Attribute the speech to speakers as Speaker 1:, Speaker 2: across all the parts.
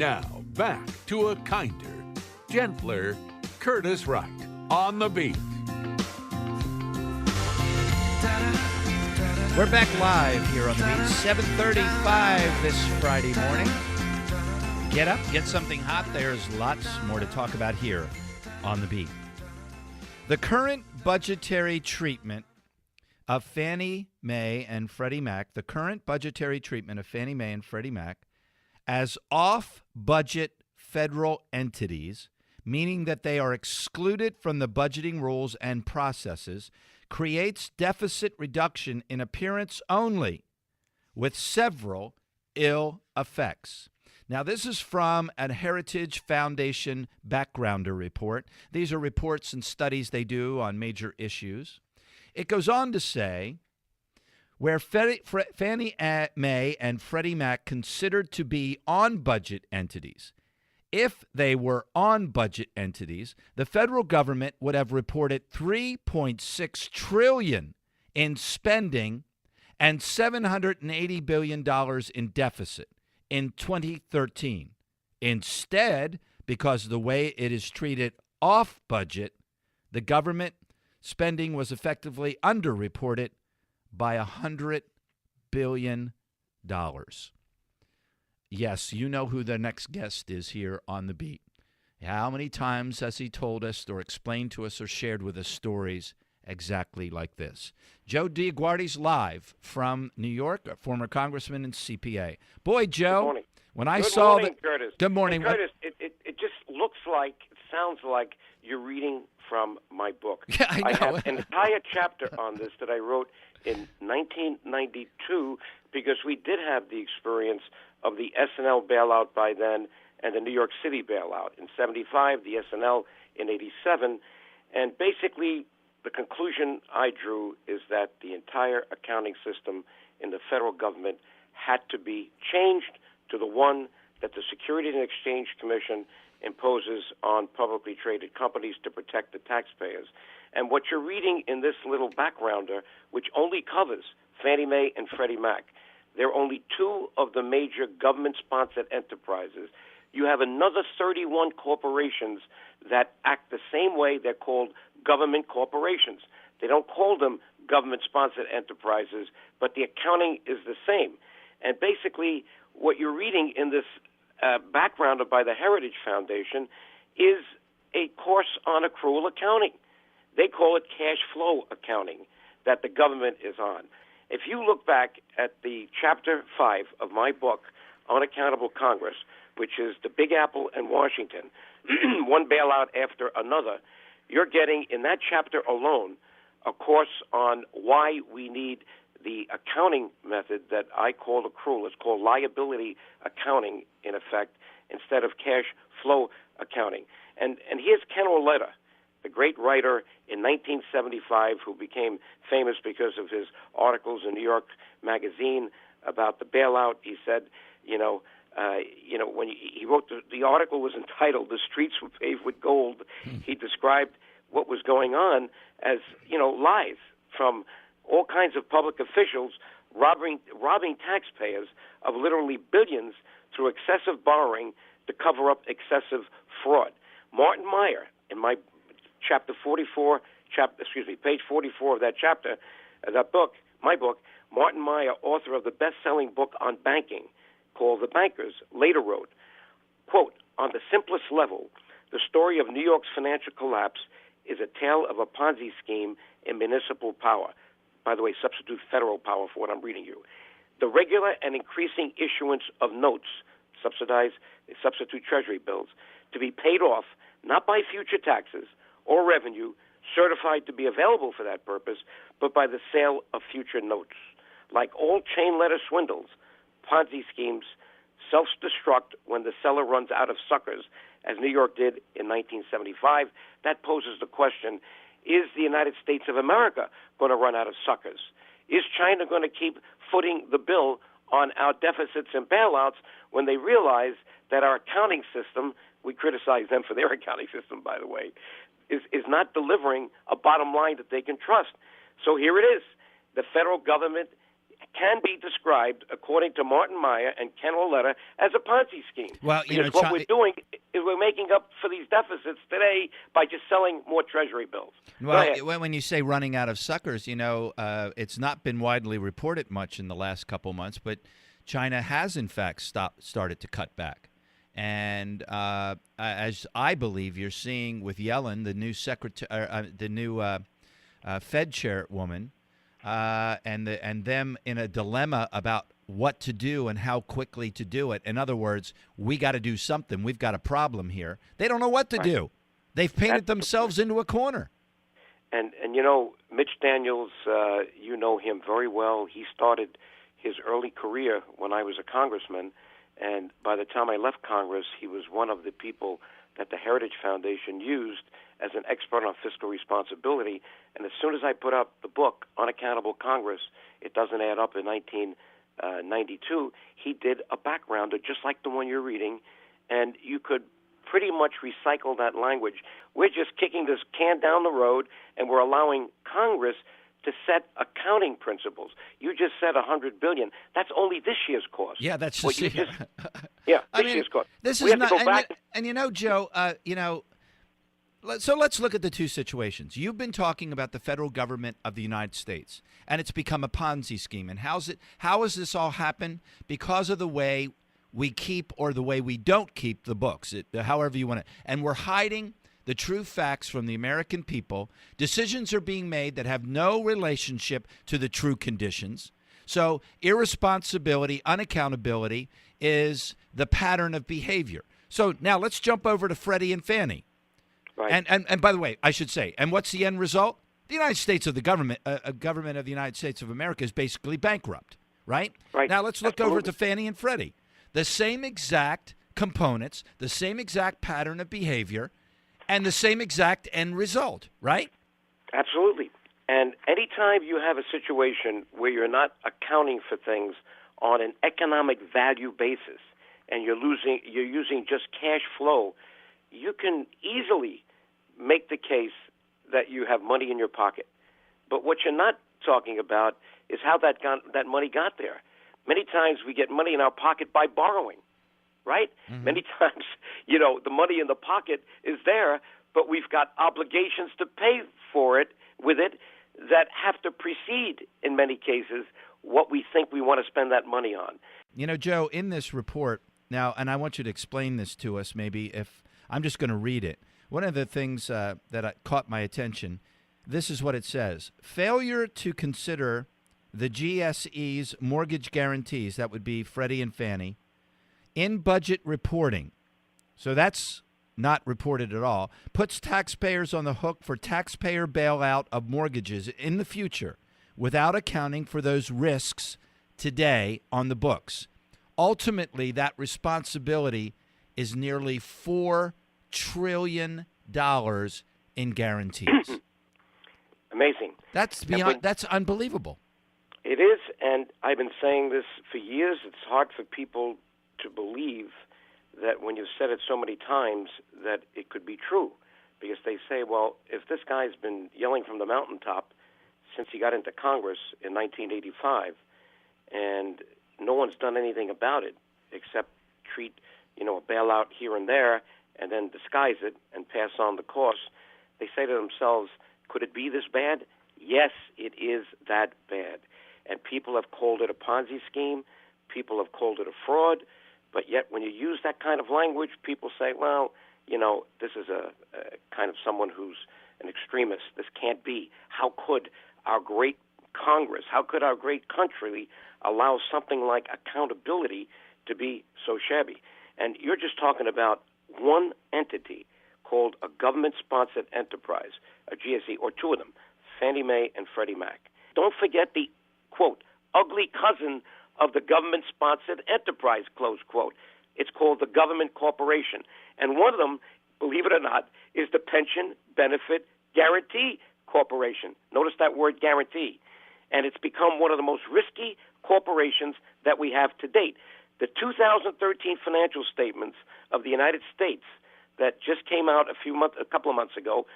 Speaker 1: Now, back to a kinder, gentler Curtis Wright on the beat.
Speaker 2: We're back live here on the beat, 7:35 this Friday morning. Get up, get something hot. There's lots more to talk about here on the beat. The current budgetary treatment of Fannie Mae and Freddie Mac, as off-budget federal entities, meaning that they are excluded from the budgeting rules and processes, creates deficit reduction in appearance only, with several ill effects. Now, this is from a Heritage Foundation Backgrounder report. These are reports and studies they do on major issues. It goes on to say, where Fannie Mae and Freddie Mac considered to be on-budget entities, if they were on-budget entities, the federal government would have reported $3.6 trillion in spending and $780 billion in deficit in 2013. Instead, because of the way it is treated off-budget, the government spending was effectively underreported by $100 billion. Yes, you know who the next guest is here on the beat. How many times has he told us or explained to us or shared with us stories exactly like this? Joe DioGuardi's live from New York, a former congressman and CPA. Boy, Joe,
Speaker 3: Good morning.
Speaker 2: When I
Speaker 3: Good
Speaker 2: saw
Speaker 3: morning,
Speaker 2: that,
Speaker 3: Curtis.
Speaker 2: Good morning.
Speaker 3: Hey, Curtis, it just looks like, it sounds like you're reading from my book.
Speaker 2: Yeah, I know.
Speaker 3: I have an entire chapter on this that I wrote in 1992 because we did have the experience of the S&L bailout by then and the New York City bailout in 75, the S&L in 87. And basically, the conclusion I drew is that the entire accounting system in the federal government had to be changed to the one that the Securities and Exchange Commission imposes on publicly traded companies to protect the taxpayers. And what you're reading in this little backgrounder, which only covers Fannie Mae and Freddie Mac, they're only two of the major government-sponsored enterprises. You have another 31 corporations that act the same way. They're called government corporations. They don't call them government-sponsored enterprises, but the accounting is the same. And basically, what you're reading in this backgrounder by the Heritage Foundation is a course on accrual accounting. They call it cash flow accounting that the government is on. If you look back at the Chapter 5 of my book, Unaccountable Congress, which is the Big Apple and Washington, one bailout after another, you're getting in that chapter alone a course on why we need the accounting method that I call accrual. It's called liability accounting, in effect, instead of cash flow accounting. And here's Ken Auletta, the great writer in 1975 who became famous because of his articles in New York Magazine about the bailout. He said, when he wrote the article was entitled "The Streets Were Paved with Gold." He described what was going on as lies from all kinds of public officials robbing taxpayers of literally billions through excessive borrowing to cover up excessive fraud. Martin Meyer, in my page 44 of that chapter, my book, Martin Meyer, author of the best-selling book on banking called The Bankers, later wrote, quote, "On the simplest level, the story of New York's financial collapse is a tale of a Ponzi scheme in municipal power." By the way, substitute federal power for what I'm reading you. The regular and increasing issuance of notes, substitute treasury bills, to be paid off not by future taxes or revenue certified to be available for that purpose, but by the sale of future notes. Like all chain letter swindles, Ponzi schemes self-destruct when the seller runs out of suckers, as New York did in 1975. That poses the question, is the United States of America going to run out of suckers? Is China going to keep footing the bill on our deficits and bailouts when they realize that our accounting system, we criticize them for their accounting system, by the way, is not delivering a bottom line that they can trust? So here it is. The federal government can be described, according to Martin Meyer and Ken Oletta, as a Ponzi scheme.
Speaker 2: Well,
Speaker 3: because what we're doing is we're making up for these deficits today by just selling more Treasury bills.
Speaker 2: Well, when you say running out of suckers, it's not been widely reported much in the last couple months, but China has, in fact, started to cut back. And as I believe you're seeing with Yellen, the new Fed chairwoman, and them in a dilemma about what to do and how quickly to do it. In other words, we got to do something. We've got a problem here. They don't know what to do. They've painted themselves into a corner.
Speaker 3: And Mitch Daniels, you know him very well. He started his early career when I was a congressman, and by the time I left Congress, he was one of the people that the Heritage Foundation used as an expert on fiscal responsibility. And as soon as I put up the book, Unaccountable Congress, It Doesn't Add Up in 1992, he did a backgrounder just like the one you're reading, and you could pretty much recycle that language. We're just kicking this can down the road, and we're allowing Congress to set accounting principles. You just said $100 billion. That's only this year's cost.
Speaker 2: Yeah, that's
Speaker 3: this
Speaker 2: year's
Speaker 3: cost.
Speaker 2: This is not. And Joe, so let's look at the two situations. You've been talking about the federal government of the United States, and it's become a Ponzi scheme. And how has this all happened? Because of the way we keep or the way we don't keep the books, however you want to. And we're hiding the true facts from the American people. Decisions are being made that have no relationship to the true conditions. So irresponsibility, unaccountability is the pattern of behavior. So now let's jump over to Freddie and Fannie.
Speaker 3: Right.
Speaker 2: And by the way, I should say, and what's the end result? The United States of the government of the United States of America is basically bankrupt, right?
Speaker 3: Right.
Speaker 2: Now let's look over to Fannie and Freddie. The same exact components, the same exact pattern of behavior, and the same exact end result, right?
Speaker 3: Absolutely. And anytime you have a situation where you're not accounting for things on an economic value basis, and you're using just cash flow, you can easily make the case that you have money in your pocket. But what you're not talking about is how that money got there. Many times we get money in our pocket by borrowing, right? Mm-hmm. Many times, the money in the pocket is there, but we've got obligations to pay for it with it that have to precede, in many cases, what we think we want to spend that money on.
Speaker 2: Joe, in this report, now, and I want you to explain this to us maybe if I'm just going to read it. One of the things that caught my attention, this is what it says. Failure to consider the GSE's mortgage guarantees, that would be Freddie and Fannie, in budget reporting, so that's not reported at all, puts taxpayers on the hook for taxpayer bailout of mortgages in the future without accounting for those risks today on the books. Ultimately, that responsibility is nearly $4 trillion in guarantees.
Speaker 3: Amazing.
Speaker 2: That's unbelievable.
Speaker 3: It is, and I've been saying this for years. It's hard for people to believe that when you've said it so many times that it could be true, because they say, well, if this guy's been yelling from the mountaintop since he got into Congress in 1985, and no one's done anything about it except treat, a bailout here and there and then disguise it and pass on the costs, they say to themselves, could it be this bad? Yes, it is that bad. And people have called it a Ponzi scheme. People have called it a fraud. But yet when you use that kind of language, people say, well, this is a kind of someone who's an extremist. This can't be. How could our great Congress, how could our great country allow something like accountability to be so shabby? And you're just talking about one entity called a government-sponsored enterprise, a GSE, or two of them, Fannie Mae and Freddie Mac. Don't forget the, quote, ugly cousin of the government-sponsored enterprise, close quote. It's called the Government Corporation. And one of them, believe it or not, is the Pension Benefit Guarantee Corporation. Notice that word guarantee. And it's become one of the most risky corporations that we have to date. The 2013 financial statements of the United States that just came out a couple of months ago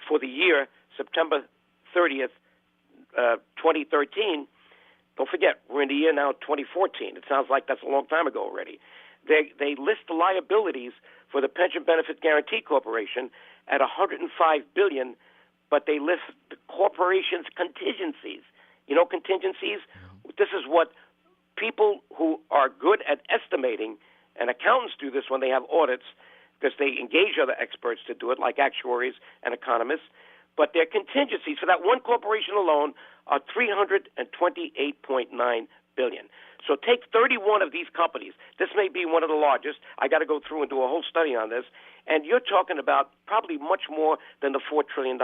Speaker 3: for the year September 30th, 2013, Don't forget, we're in the year now 2014. It sounds like that's a long time ago already. They list the liabilities for the Pension Benefit Guaranty Corporation at $105 billion, but they list the corporation's contingencies. You know, contingencies? This is what people who are good at estimating, and accountants do this when they have audits, because they engage other experts to do it, like actuaries and economists. But their contingencies for that one corporation alone are $328.9 billion. So take 31 of these companies. This may be one of the largest. I got to go through and do a whole study on this. And you're talking about probably much more than the $4 trillion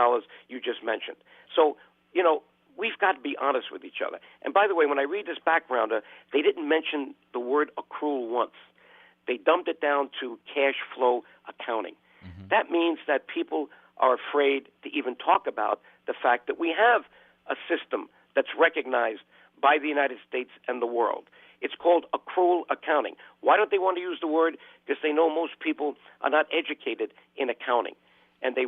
Speaker 3: you just mentioned. So, you know, we've got to be honest with each other. And by the way, when I read this backgrounder, they didn't mention the word accrual once. They dumbed it down to cash flow accounting. Mm-hmm. That means that people are afraid to even talk about the fact that we have a system that's recognized by the United States and the world. It's called accrual accounting. Why don't they want to use the word? Because they know most people are not educated in accounting, and their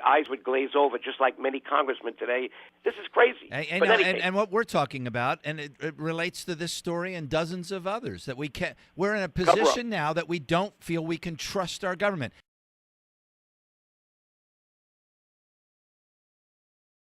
Speaker 3: eyes would glaze over, just like many congressmen today. This is crazy.
Speaker 2: And what we're talking about, and it relates to this story and dozens of others, that we're in a position now that we don't feel we can trust our government.